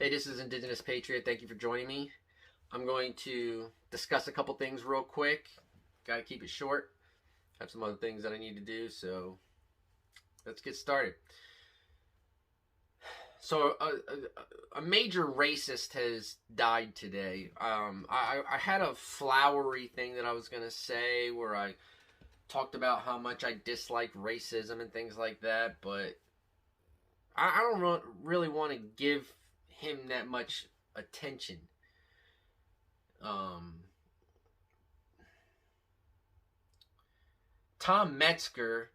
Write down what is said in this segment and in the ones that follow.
Hey, this is Indigenous Patriot. Thank you for joining me. I'm going to discuss a couple things real quick. Got to keep it short. I have some other things that I need to do, so let's get started. So, a major racist has died today. I had a flowery thing that I was going to say where I talked about how much I dislike racism and things like that, but I don't really want to give him that much attention. Um, Tom Metzger,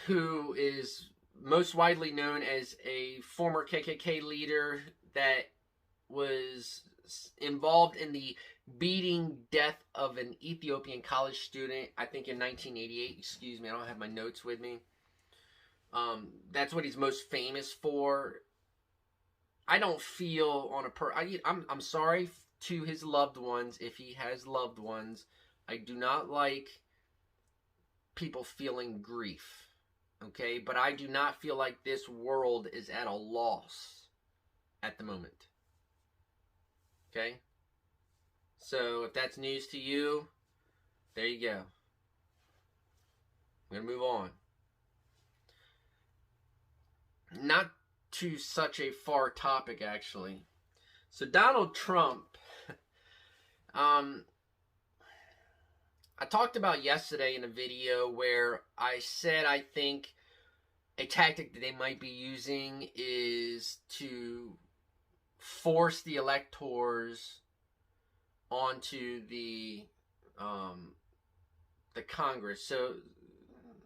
who is most widely known as a former KKK leader that was involved in the beating death of an Ethiopian college student, I think in 1988. Excuse me, I don't have my notes with me. That's what he's most famous for. I don't feel on a I'm sorry to his loved ones if he has loved ones. I do not like people feeling grief. Okay, but I do not feel like this world is at a loss at the moment. Okay? So if that's news to you, there you go. I'm going to move on. Not to such a far topic, actually. So Donald Trump, I talked about yesterday in a video where I said I think a tactic that they might be using is to force the electors onto the Congress. So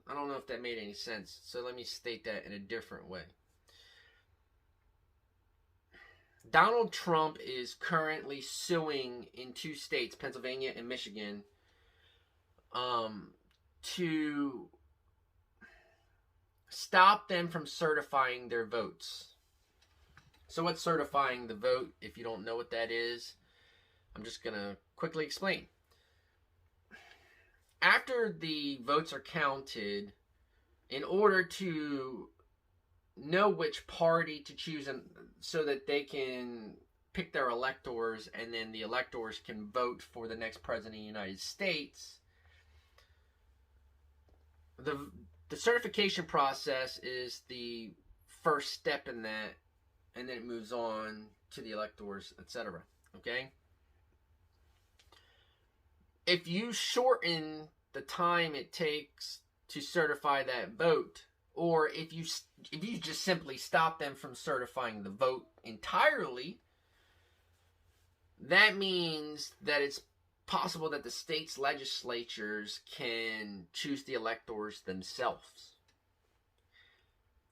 I don't know if that made any sense. So let me state that in a different way. Donald Trump is currently suing in two states, Pennsylvania and Michigan, to stop them from certifying their votes. So what's certifying the vote? If you don't know what that is, I'm just going to quickly explain. After the votes are counted, in order to know which party to choose, and so that they can pick their electors, and then the electors can vote for the next president of the United States, the certification process is the first step in that, and then it moves on to the electors, etc. Okay? If you shorten the time it takes to certify that vote, or if you just simply stop them from certifying the vote entirely, that means that it's possible that the state's legislatures can choose the electors themselves.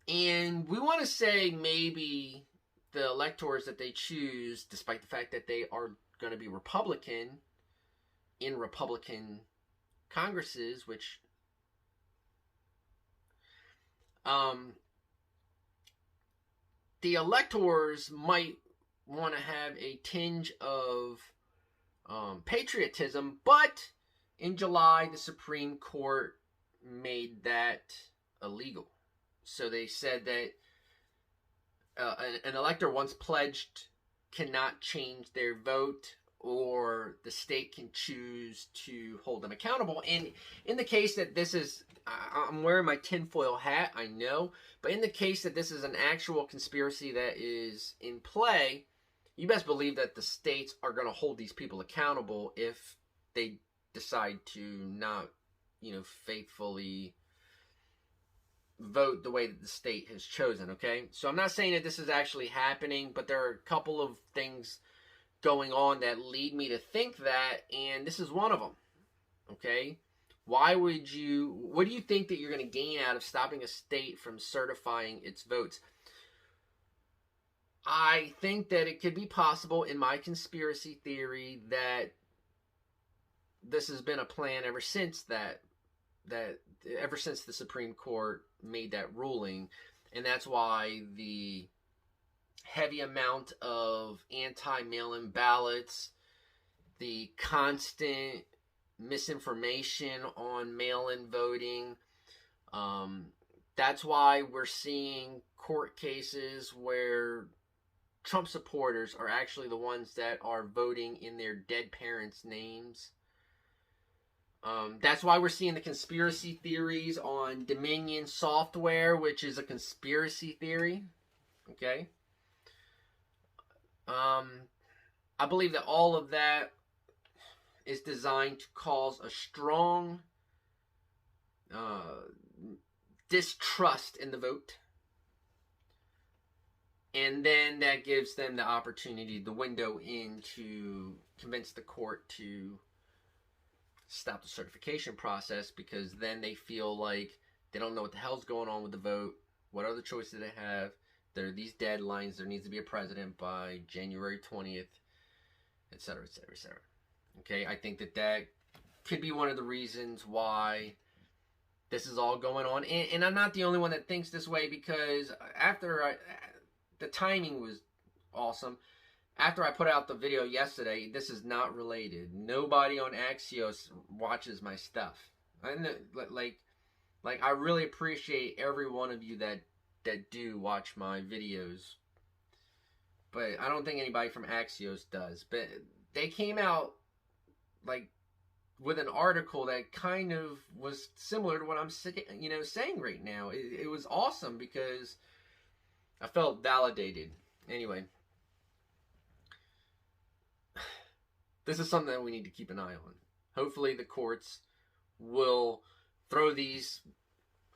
And we want to say maybe the electors that they choose, despite the fact that they are going to be Republican in Republican Congresses, which the electors might want to have a tinge of patriotism, but in July, the Supreme Court made that illegal. So they said that an elector once pledged cannot change their vote, or the state can choose to hold them accountable. And in the case that this is, I'm wearing my tinfoil hat, I know, but in the case that this is an actual conspiracy that is in play, you best believe that the states are going to hold these people accountable if they decide to not, faithfully vote the way that the state has chosen, okay? So I'm not saying that this is actually happening, but there are a couple of things going on that lead me to think that, and this is one of them, okay? What do you think that you're going to gain out of stopping a state from certifying its votes? I think that it could be possible, in my conspiracy theory, that this has been a plan ever since ever since the Supreme Court made that ruling, and that's why the heavy amount of anti-mail-in ballots, the constant misinformation on mail-in voting, that's why we're seeing court cases where Trump supporters are actually the ones that are voting in their dead parents' names. That's why we're seeing the conspiracy theories on Dominion software, which is a conspiracy theory. Okay. I believe that all of that is designed to cause a strong distrust in the vote. And then that gives them the opportunity, the window in, to convince the court to stop the certification process, because then they feel like they don't know what the hell's going on with the vote. What other choices do they have? There are these deadlines. There needs to be a president by January 20th, etc., etc., etc. Okay, I think that that could be one of the reasons why this is all going on. And I'm not the only one that thinks this way, because the timing was awesome. After I put out the video yesterday, this is not related. Nobody on Axios watches my stuff. I really appreciate every one of you that do watch my videos, but I don't think anybody from Axios does. But they came out like with an article that kind of was similar to what I'm saying right now. It was awesome because I felt validated. Anyway, this is something that we need to keep an eye on. Hopefully the courts will throw these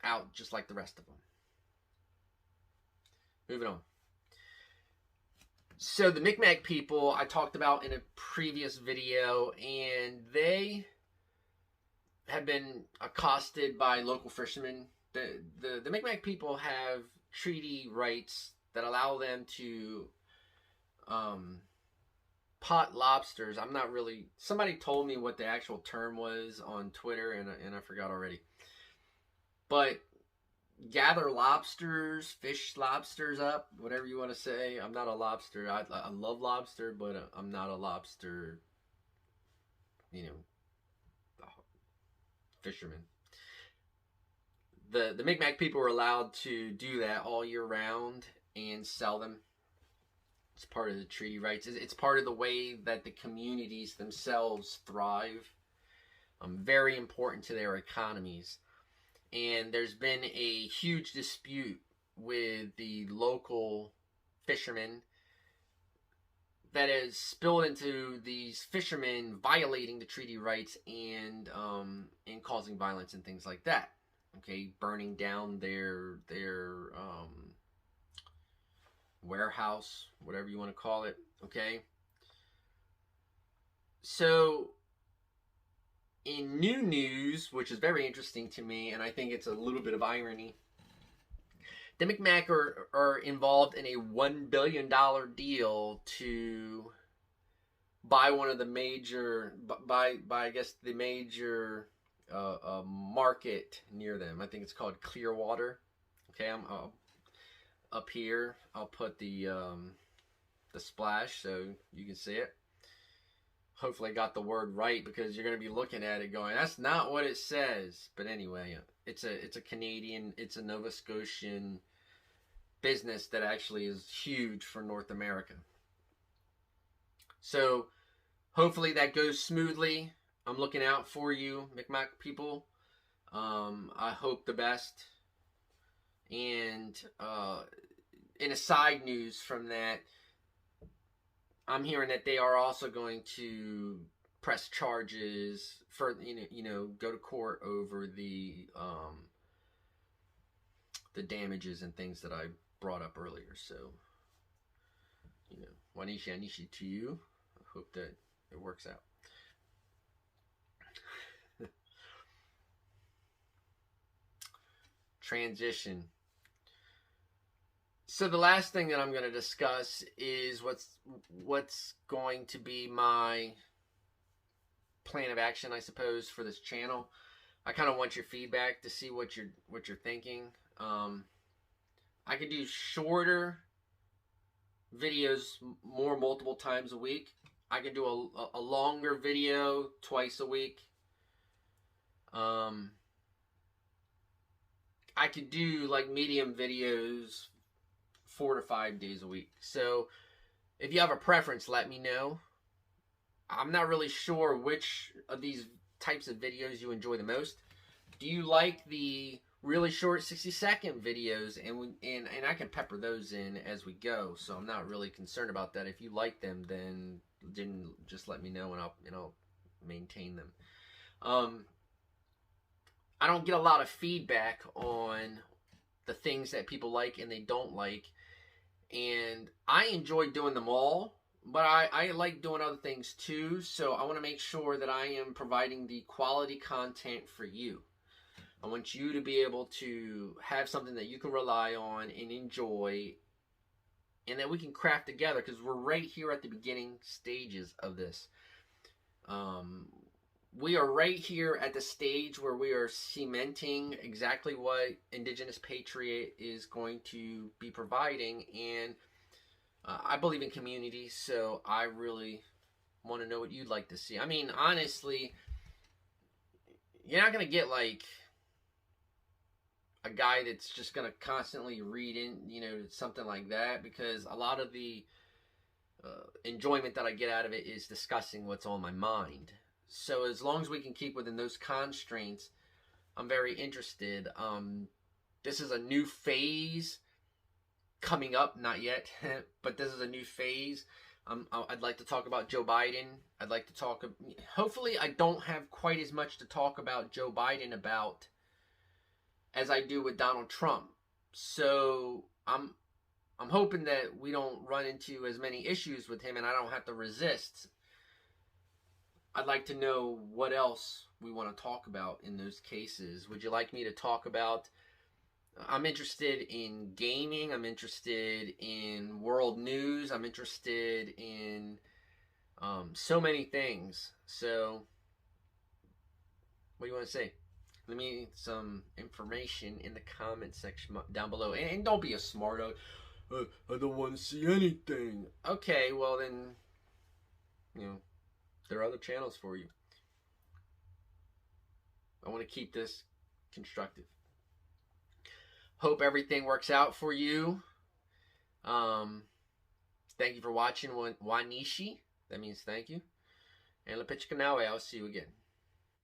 out just like the rest of them. Moving on. So the Mikmaq people I talked about in a previous video, and they have been accosted by local fishermen. The Mikmaq people have treaty rights that allow them to pot lobsters. I'm not really... Somebody told me what the actual term was on Twitter, and I forgot already. But gather lobsters, fish lobsters up, whatever you want to say. I'm not a lobster. I love lobster, but I'm not a lobster, fisherman. The Mikmaq people are allowed to do that all year round and sell them. It's part of the treaty rights. It's part of the way that the communities themselves thrive. Very important to their economies. And there's been a huge dispute with the local fishermen that has spilled into these fishermen violating the treaty rights and causing violence and things like that. Okay, burning down their warehouse, whatever you want to call it. Okay, so in new news, which is very interesting to me, and I think it's a little bit of irony, the Mikmaq are involved in a $1 billion deal to buy one of the major, I guess the major market near them. I think it's called Clearwater. Okay, I'm up here. I'll put the splash so you can see it. Hopefully I got the word right, because you're going to be looking at it going, that's not what it says. But anyway, it's a Canadian, it's a Nova Scotian business that actually is huge for North America. So hopefully that goes smoothly. I'm looking out for you, Mikmaq people. I hope the best. And in a side news from that, I'm hearing that they are also going to press charges for, go to court over the damages and things that I brought up earlier. So, Wanishi to you. I hope that it works out. Transition. So the last thing that I'm going to discuss is what's going to be my plan of action, I suppose, for this channel. I kind of want your feedback to see what you're thinking. I could do shorter videos multiple times a week. I could do a longer video twice a week. I could do like medium videos 4 to 5 days a week. So If you have a preference, let me know. I'm not really sure which of these types of videos you enjoy the most. Do you like the really short 60-second videos? And I can pepper those in as we go, so I'm not really concerned about that. If you like them, then just let me know, and I'll maintain them. I don't get a lot of feedback on the things that people like and they don't like, and I enjoy doing them all, but I like doing other things too, so I want to make sure that I am providing the quality content for you. I want you to be able to have something that you can rely on and enjoy, and that we can craft together, because we're right here at the beginning stages of this. We are right here at the stage where we are cementing exactly what Indigenous Patriot is going to be providing, and I believe in community, so I really want to know what you'd like to see. I mean, honestly, you're not going to get like a guy that's just going to constantly read in, something like that, because a lot of the enjoyment that I get out of it is discussing what's on my mind. So as long as we can keep within those constraints, I'm very interested. This is a new phase coming up, not yet, but this is a new phase. I'd like to talk about Joe Biden. I'd like to talk, hopefully I don't have quite as much to talk about Joe Biden about as I do with Donald Trump. So I'm hoping that we don't run into as many issues with him and I don't have to resist. I'd like to know what else we want to talk about in those cases. Would you like me to talk about... I'm interested in gaming. I'm interested in world news. I'm interested in so many things. So, what do you want to say? Let me some information in the comment section down below. And don't be a smart aleck. I don't want to see anything. Okay, well then, there are other channels for you. I want to keep this constructive. Hope everything works out for you. Thank you for watching Wanishi. That means thank you. And I'll see you again.